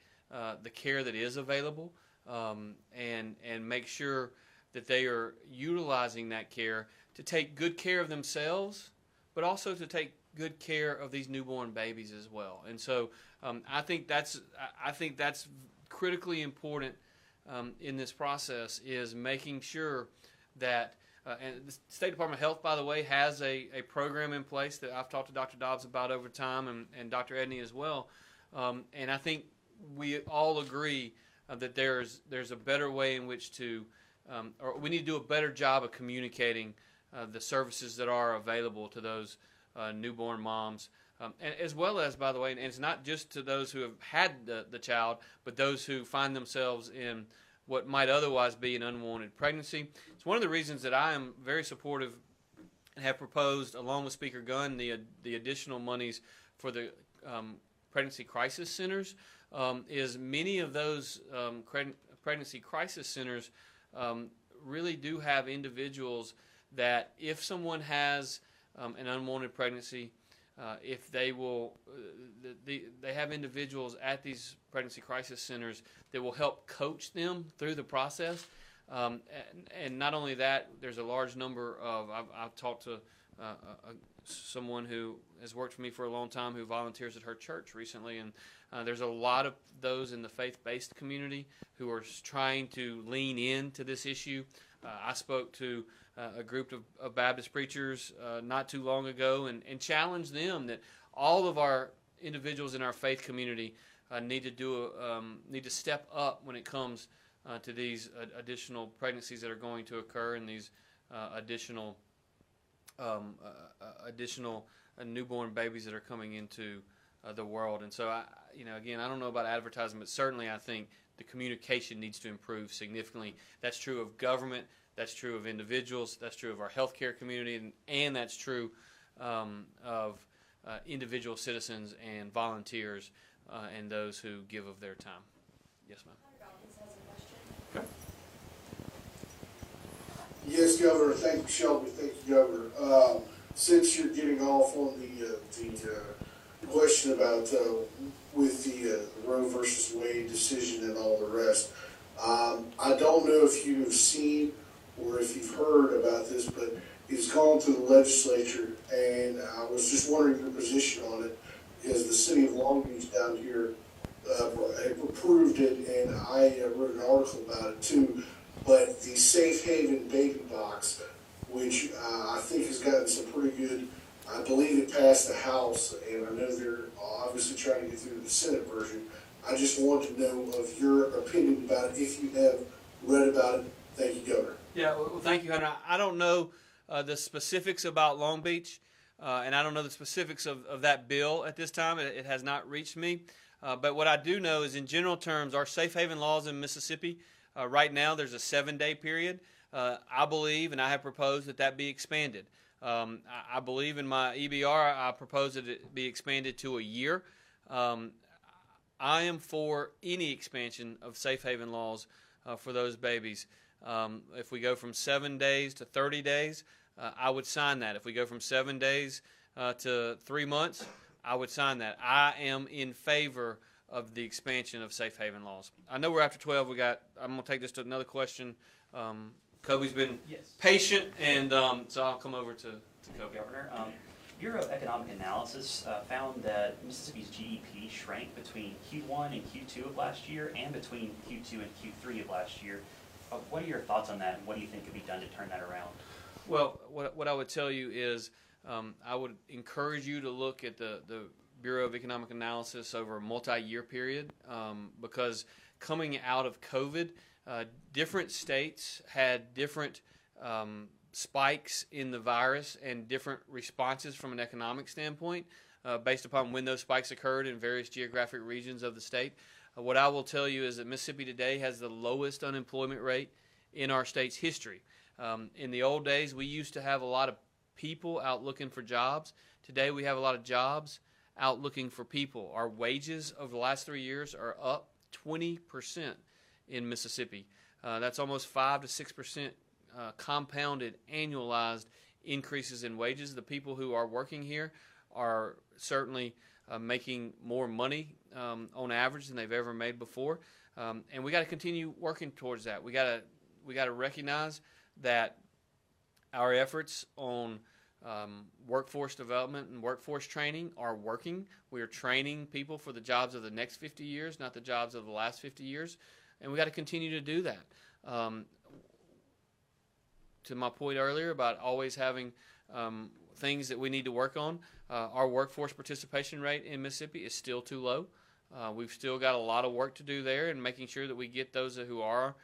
[SPEAKER 1] the care that is available, and make sure that they are utilizing that care to take good care of themselves, but also to take good care of these newborn babies as well. And so I think that's critically important in this process, is making sure that and the State Department of Health, by the way, has a program in place that I've talked to Dr. Dobbs about over time, and Dr. Edney as well. And I think we all agree that there's a better way in which to, or we need to do a better job of communicating the services that are available to those newborn moms, and as well as, by the way, and it's not just to those who have had the child, but those who find themselves in what might otherwise be an unwanted pregnancy. It's one of the reasons that I am very supportive and have proposed, along with Speaker Gunn, the additional monies for the pregnancy crisis centers. Is many of those pregnancy crisis centers really do have individuals that, if someone has an unwanted pregnancy, if they will, they have individuals at these pregnancy crisis centers that will help coach them through the process. And not only that, there's a large number of, I've talked to someone who has worked for me for a long time who volunteers at her church recently, and there's a lot of those in the faith-based community who are trying to lean into this issue. I spoke to a group of Baptist preachers not too long ago and challenged them that all of our individuals in our faith community need to step up when it comes to these additional pregnancies that are going to occur, and these additional newborn babies that are coming into the world. And so, again, I don't know about advertising, but certainly I think the communication needs to improve significantly. That's true of government, that's true of individuals, that's true of our healthcare community, and that's true of individual citizens and volunteers and those who give of their time. Yes, ma'am.
[SPEAKER 5] Yes, Governor. Thank you, Shelby. Thank you, Governor. Since you're getting off on the question about with the Roe versus Wade decision and all the rest, I don't know if you've seen or if you've heard about this, but it's gone to the legislature, and I was just wondering your position on it, because the city of Long Beach down here approved it, and I wrote an article about it too. But the Safe Haven baby box, which I think has gotten some pretty good, I believe it passed the House, and I know they're obviously trying to get through the Senate version. I just want to know of your opinion about it, if you have read about it. Thank you, Governor.
[SPEAKER 1] Yeah, well, thank you, Hunter. I don't know the specifics about Long Beach, and I don't know the specifics of that bill at this time. It has not reached me. But what I do know is, in general terms, our safe haven laws in Mississippi, right now there's a 7-day period. I believe, and I have proposed that be expanded. I believe in my EBR, I proposed that it be expanded to a year. I am for any expansion of safe haven laws for those babies. If we go from 7 days to 30 days, I would sign that. If we go from 7 days to 3 months, I would sign that. I am in favor of the expansion of safe haven laws. I know we're after 12. I'm going to take this to another question. Kobe's been patient, and so I'll come over to Kobe.
[SPEAKER 11] Governor, Bureau of Economic Analysis found that Mississippi's GDP shrank between Q1 and Q2 of last year and between Q2 and Q3 of last year. What are your thoughts on that, and what do you think could be done to turn that around?
[SPEAKER 1] Well, what I would tell you is I would encourage you to look at the Bureau of Economic Analysis over a multi-year period, because coming out of COVID, different states had different spikes in the virus and different responses from an economic standpoint based upon when those spikes occurred in various geographic regions of the state. What I will tell you is that Mississippi today has the lowest unemployment rate in our state's history. In the old days, we used to have a lot of people out looking for jobs. Today, we have a lot of jobs out looking for people. Our wages over the last 3 years are up 20% in Mississippi. That's almost 5 to 6% compounded, annualized increases in wages. The people who are working here are certainly making more money on average than they've ever made before, and we got to continue working towards that. We got to recognize that our efforts on workforce development and workforce training are working. We are training people for the jobs of the next 50 years, not the jobs of the last 50 years, and we got to continue to do that. To my point earlier about always having things that we need to work on, our workforce participation rate in Mississippi is still too low. We've still got a lot of work to do there in making sure that we get those who are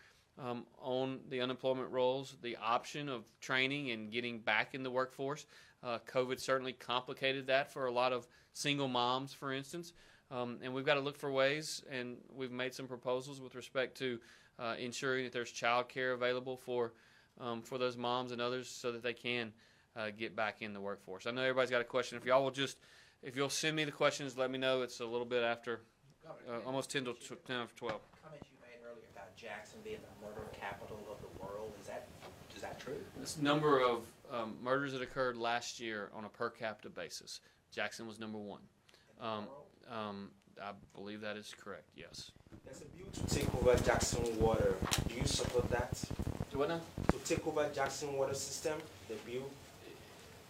[SPEAKER 1] on the unemployment rolls the option of training and getting back in the workforce. COVID certainly complicated that for a lot of single moms, for instance. And we've got to look for ways, and we've made some proposals with respect to ensuring that there's child care available for those moms and others so that they can get back in the workforce. I know everybody's got a question. If y'all will if you'll send me the questions, let me know. It's a little bit after, almost 10 after 12.
[SPEAKER 2] Comment you made earlier about Jackson being the murder capital of the world, is that true?
[SPEAKER 1] This number of murders that occurred last year on a per capita basis, Jackson was number one. I believe that is correct, yes.
[SPEAKER 10] There's a bill to take over Jackson Water. Do you support that?
[SPEAKER 1] Do what now?
[SPEAKER 10] To take over Jackson Water system, the bill